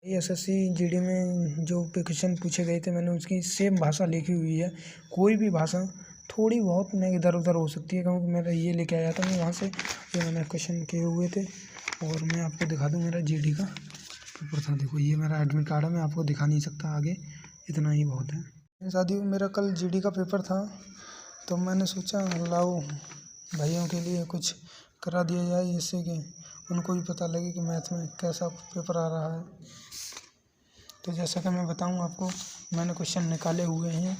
SSC GD में जो question पूछे गए थे मैंने उसकी सेम भाषा लिखी हुई है। कोई भी भाषा थोड़ी बहुत मैं इधर उधर हो सकती है क्योंकि मेरा ये लेके आया था मैं वहाँ से, जो मैंने क्वेश्चन किए हुए थे। और मैं आपको दिखा दूँ मेरा जीडी का पेपर था। देखो ये मेरा एडमिट कार्ड है, मैं आपको दिखा नहीं सकता आगे, इतना ही बहुत है। शादी मेरा कल जीडी का पेपर था तो मैंने सोचा लाओ भाइयों के लिए कुछ करा दिया जाए, जिससे कि उनको भी पता लगे कि मैथ में कैसा पेपर आ रहा है। तो जैसा कि मैं बताऊं आपको, मैंने क्वेश्चन निकाले हुए हैं।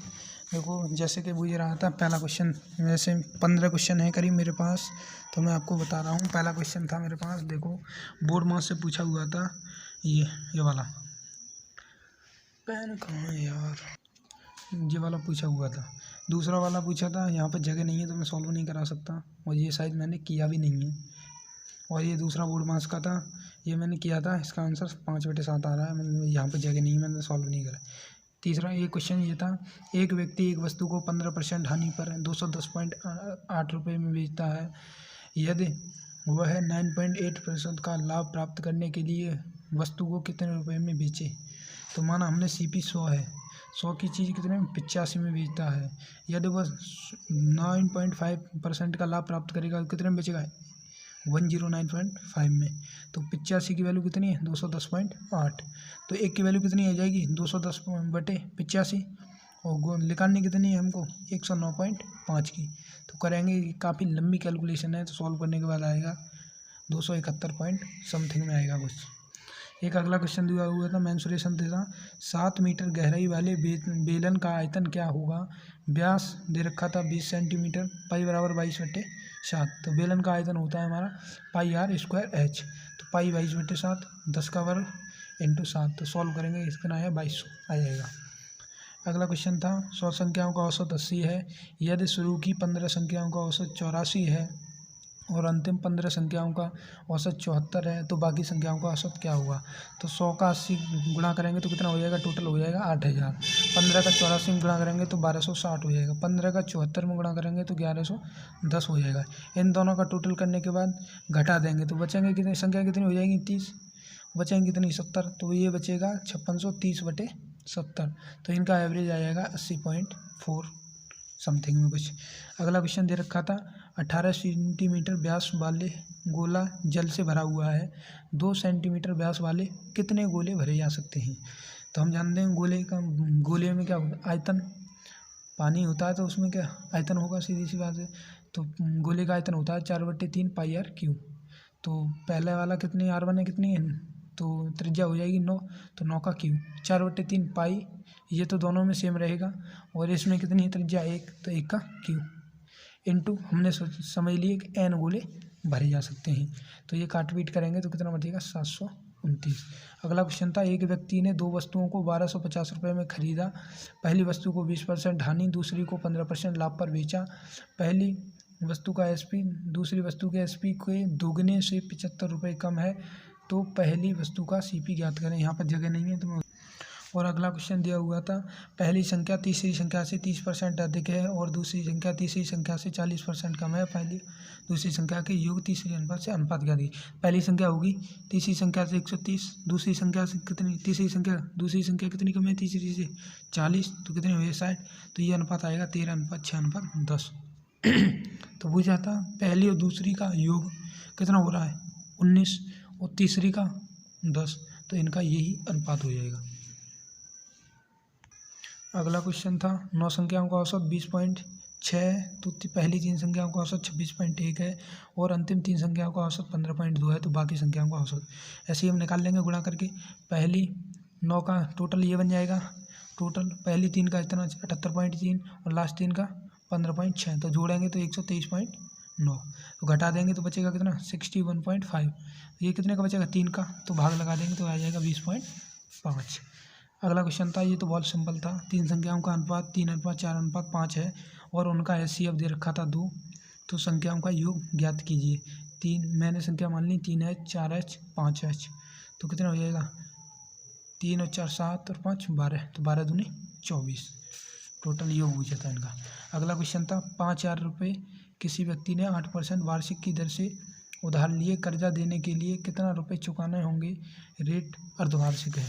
देखो जैसे कि पूछ रहा था पहला क्वेश्चन, वैसे 15 क्वेश्चन है करीब मेरे पास, तो मैं आपको बता रहा हूँ। पहला क्वेश्चन था मेरे पास, देखो बोर्ड मार्क्स से पूछा हुआ था ये वाला। पेन कहाँ है यार, ये वाला पूछा हुआ था। दूसरा वाला पूछा था, यहाँ पर जगह नहीं है तो मैं सॉल्व नहीं करा सकता, और ये शायद मैंने किया भी नहीं है। और ये दूसरा बोर्ड मार्क्स का था, ये मैंने किया था, इसका आंसर 5/7 आ रहा है, मैंने यहाँ पे जगह नहीं, मैंने सॉल्व नहीं करा। तीसरा एक क्वेश्चन ये था, एक व्यक्ति एक वस्तु को 15% हानि पर 210.8 रुपये में बेचता है। यदि वह 9.8% का लाभ प्राप्त करने के लिए वस्तु को कितने रुपये में बेचे। तो माना हमने CP 100 है, 100 की चीज़ कितने में 85 में बेचता है। यदि वह 9.5% का लाभ प्राप्त करेगा तो कितने में बेचेगा, 109.5 में। तो 85 की वैल्यू कितनी है, 210.8। तो एक की वैल्यू कितनी आ जाएगी, 210/85, और निकालनी कितनी है हमको, 109.5 की। तो करेंगे, काफ़ी लंबी कैलकुलेशन है, तो सॉल्व करने के बाद आएगा 271 पॉइंट समथिंग में आएगा कुछ। एक अगला क्वेश्चन दिया हुआ था, मेंसुरेशन था, 7 मीटर गहराई वाले बेलन का आयतन क्या होगा। व्यास दे रखा था 20 सेंटीमीटर, पाई बराबर 22/7। तो बेलन का आयतन होता है हमारा πr²h। तो पाई 22/7, 10 का वर्ग इंटू 7। तो सॉल्व करेंगे, इसका आया 2200 आ जाएगा। अगला क्वेश्चन था, 100 संख्याओं का औसत 80 है। यदि शुरू की 15 संख्याओं का औसत 84 है और अंतिम 15 संख्याओं का औसत 74 है, तो बाकी संख्याओं का औसत क्या होगा। तो 100 का 80 गुणा करेंगे तो कितना हो जाएगा, टोटल हो जाएगा 8000। 15 का 84 में गुणा करेंगे तो 1260 हो जाएगा। 15 का 74 में गुणा करेंगे तो 1110 हो जाएगा। इन दोनों का टोटल करने के बाद घटा देंगे तो बचेंगे कितनी संख्या, कितनी हो जाएगी, 30। बचेंगे कितनी, 70। तो ये बचेगा 5630/70। तो इनका एवरेज आ जाएगा 80.4 समथिंग में कुछ। अगला क्वेश्चन दे रखा था, 18 सेंटीमीटर व्यास वाले गोला जल से भरा हुआ है। 2 सेंटीमीटर व्यास वाले कितने गोले भरे जा सकते हैं। तो हम जानते हैं गोले में क्या होता है, आयतन। पानी होता है तो उसमें क्या आयतन होगा, सीधी सी बात है। तो गोले का आयतन होता है 4/3 πr3। तो पहले वाला कितनी R1 है, कितनी है, तो त्रिज्या हो जाएगी 9। तो 9 का क्यूब 4/3 पाई, ये तो दोनों में सेम रहेगा। और इसमें कितनी है त्रिज्या 1, तो 1 का क्यूब इंटू हमने समझ लिए कि n गोले भरे जा सकते हैं। तो ये काट पीट करेंगे तो कितना बचेगा, 729। अगला क्वेश्चन था, एक व्यक्ति ने 2 वस्तुओं को 1250 रुपये में खरीदा। पहली वस्तु को 20% हानि, दूसरी को 15% लाभ पर बेचा। पहली वस्तु का SP दूसरी वस्तु के SP के दोगुने से 75 रुपये कम है, तो पहली वस्तु का CP ज्ञात करें। यहाँ पर जगह नहीं है तो। और अगला क्वेश्चन दिया हुआ था, पहली संख्या तीसरी संख्या से 30% अधिक है और दूसरी संख्या तीसरी संख्या से 40% कम है। पहली दूसरी संख्या के योग तीसरी अनुपात से अनुपात क्या दी। पहली संख्या होगी तीसरी संख्या से 130, दूसरी संख्या से कितनी, दूसरी संख्या कितनी कम है, तीसरी से 40, तो कितनी हुई, 60। तो ये अनुपात आएगा 13:6:10। तो पूछा था पहली और दूसरी का योग कितना हो रहा है, 19, और तीसरी का 10, तो इनका यही अनुपात हो जाएगा। अगला क्वेश्चन था, 9 संख्याओं का औसत 20.6, तो पहली 3 संख्याओं का औसत 26.1 है और अंतिम 3 संख्याओं का औसत 15.2 है, तो बाकी संख्याओं का औसत ऐसे ही हम निकाल लेंगे गुणा करके। पहली 9 का टोटल ये बन जाएगा, टोटल पहली 3 का इतना 78.3 और लास्ट 3 का 15.6, तो जोड़ेंगे तो 123.9। तो घटा देंगे तो बचेगा कितना, 61.5। ये कितने का बचेगा, 3 का, तो भाग लगा देंगे तो आ जाएगा 20.5। अगला क्वेश्चन था, ये तो बहुत सिंपल था, 3 संख्याओं का अनुपात 3:4:5 है और उनका HCF दे रखा था 2, तो संख्याओं का योग ज्ञात कीजिए। 3 मैंने संख्या मान ली, 3H 4H 5H, तो कितना हो जाएगा, 3 और 4 7 और 5 12, तो 12 दूनी 24 टोटल योग पूछा था इनका। अगला क्वेश्चन था, 5000 रुपये किसी व्यक्ति ने 8% वार्षिक की दर से उधार लिए कर्जा देने के लिए कितना रुपए चुकाने होंगे। रेट अर्धवार्षिक है,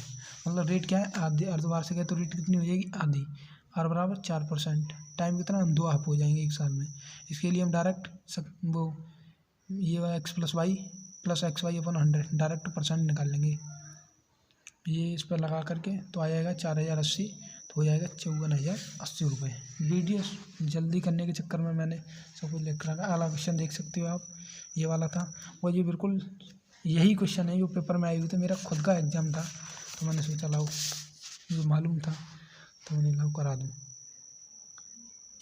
मतलब रेट क्या है, आधी। अर्धवार्षिक है तो रेट कितनी हो जाएगी, आधी। आर बराबर 4%। टाइम कितना, 2 हाफ हो जाएंगे 1 साल में। इसके लिए हम डायरेक्ट वो ये x + y + xy/100 direct percent निकाल लेंगे। ये इस पर लगा करके तो आ जाएगा 4080, तो हो जाएगा 54,080 रुपये। वीडियो जल्दी करने के चक्कर में मैंने सब कुछ लिख रखा। अगला क्वेश्चन देख सकते हो आप, ये वाला था। और ये बिल्कुल यही क्वेश्चन है जो पेपर में आए हुए थे। मेरा खुद का एग्जाम था तो मैंने सोचा लाओ, जो मालूम था तो मैंने लाओ करा दूँ।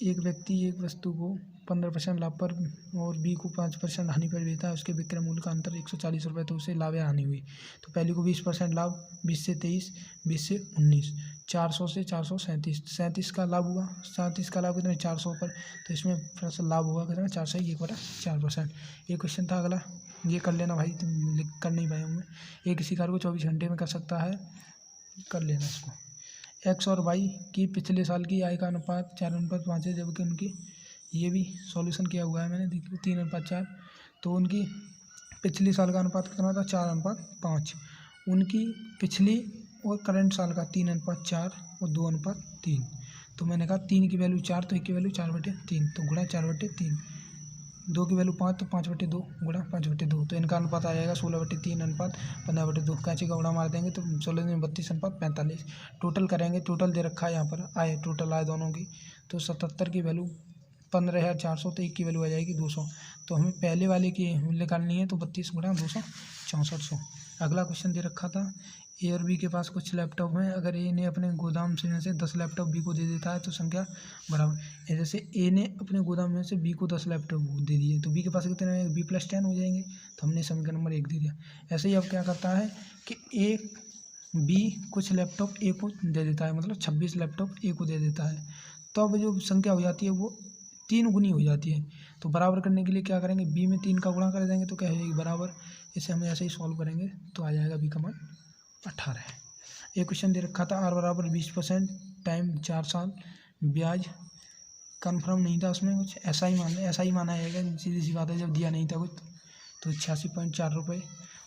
एक व्यक्ति एक वस्तु को 15% लाभ पर और बी को 5% हानि पर बेचा है। उसके विक्रय मूल्य का अंतर 140 रुपये, तो उसे लाभ या हानि हुई। तो पहले को 20% लाभ, 20 से 23, 20 से 19, 400 से 437, 37 का लाभ हुआ। 37 का लाभ कितना, 400 पर, तो इसमें प्लस लाभ हुआ कितना, 4/4%। ये क्वेश्चन था। अगला ये कर लेना भाई, तुम कर नहीं पाए होंगे। एक किसी कार्य को 24 घंटे में कर सकता है, कर लेना इसको। एक्स और वाई की पिछले साल की आय का अनुपात 4:5 है, जबकि उनकी, ये भी सॉल्यूशन किया हुआ है मैंने, देखिए 3:4। तो उनकी पिछली साल का अनुपात कितना था, 4:5। उनकी पिछली और करंट साल का 3:4 और 2:3। तो मैंने कहा 3 की वैल्यू 4, तो 1 की वैल्यू 4/3, तो गुणा 4/3। 2 की वैल्यू 5, तो 5/2 गुणा 5/2। तो इनका अनुपात आ जाएगा 16/3 अनुपात 15/2। कैंची का गुणा मार देंगे तो 16×32 = 45। टोटल करेंगे, टोटल दे रखा है यहाँ पर, आए टोटल आए दोनों की। तो 77 की वैल्यू 15,400, तो 1 की वैल्यू आ जाएगी 200। तो हमें पहले वाले की निकालनी है, तो 32 × 200 6400। अगला क्वेश्चन दे रखा था, ए और बी के पास कुछ लैपटॉप हैं। अगर ए ने अपने गोदाम से में से 10 लैपटॉप बी को दे देता है तो संख्या बराबर। जैसे ए ने अपने गोदाम में से बी को 10 लैपटॉप दे दिए, तो बी के पास कितने हैं, b + 10 हो जाएंगे। तो हमने समीकरण नंबर 1 दे दिया। ऐसे ही अब क्या करता है कि ए बी कुछ लैपटॉप ए को दे देता है, मतलब 26 लैपटॉप ए को दे देता है। तो अब जो संख्या हो जाती है वो 3 गुनी हो जाती है। तो बराबर करने के लिए क्या करेंगे, बी में 3 का गुणा कर देंगे तो क्या हो जाएगी, बराबर। इसे हम ऐसे ही सॉल्व करेंगे तो आ जाएगा बी का मान 18 है। एक क्वेश्चन दे रखा था, आर बराबर 20% टाइम 4 साल, ब्याज कन्फर्म नहीं था उसमें कुछ, ऐसा ही माना जाएगा, सीधी सी बात है। जब दिया नहीं था कुछ तो 86.4 रुपये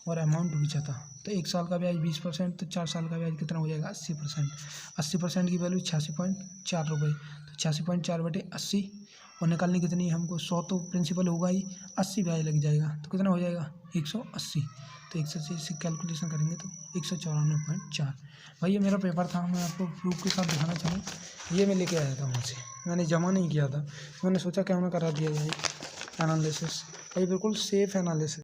और अमाउंट पूछा था। तो 1 साल का ब्याज 20%, तो 4 साल का ब्याज कितना हो जाएगा, 80%। 80% की वैल्यू 86.4 रुपये, तो 86.4/80। और निकालनी कितनी है हमको, 100 तो प्रिंसिपल होगा ही, 80 ब्याज लग जाएगा, तो कितना हो जाएगा, 180। तो 180 से कैलकुलेशन करेंगे तो 194.4। भाई ये मेरा पेपर था, मैं आपको प्रूफ के साथ दिखाना चाहूँ। ये मैं लेके आया था वहाँ से, मैंने जमा नहीं किया था, मैंने सोचा क्यों ना करा दिया जाए एनालिसिस। भाई बिल्कुल सेफ एनालिसिस।